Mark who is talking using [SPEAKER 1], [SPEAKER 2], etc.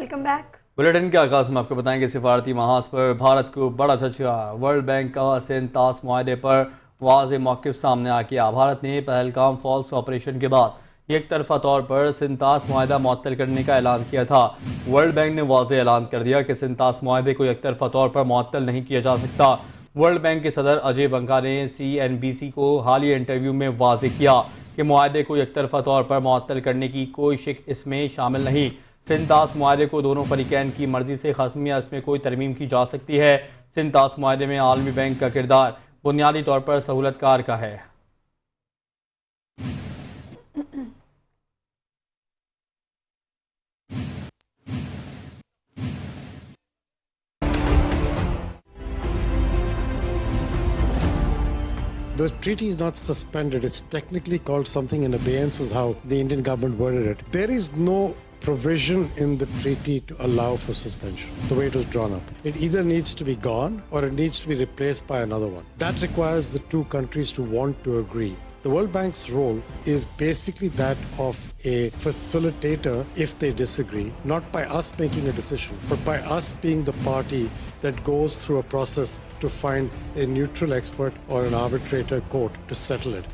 [SPEAKER 1] Welcome back.
[SPEAKER 2] Bulletin के आगाज में आपको बताएंगे सिफारती महाज पर भारत को बड़ा झटका। वर्ल्ड बैंक का सिंतास मुआहदे पर वाज़ेह मौक़िफ़ सामने आ गया। भारत ने पहलगाम फॉल्स ऑपरेशन के बाद एक तरफा तौर पर सिंतास मुआहदा मुअत्तल करने का ऐलान किया था। वर्ल्ड बैंक ने वाज़ेह ऐलान कर दिया कि सिंतास मुआहदे को एक तरफा तौर पर मुअत्तल नहीं किया जा सकता। वर्ल्ड बैंक के सदर अजय बंगा ने CNBC को हालिया इंटरव्यू में वाज़ेह किया कि मुआहदे को एक तरफा तौर पर मुअत्तल करने की कोई शिक इसमें शामिल नहीं। सिंतास मुआहदे को दोनों फरीकैन की मर्जी से ख़त्म या इसमें कोई तरमीम की जा सकती है। सिंतास मुआहदे में आलमी बैंक का किरदार बुनियादी तौर पर सहूलतकार का है।
[SPEAKER 3] The treaty is not suspended. It's technically called something in abeyance, is how the Indian government worded it. There is no provision in the treaty to allow for suspension, the way it was drawn up. It either needs to be gone or it needs to be replaced by another one. That requires the two countries to want to agree. The World Bank's role is basically that of a facilitator if they disagree, not by us making a decision, but by us being the party that goes through a process to find a neutral expert or an arbitrator court to settle it.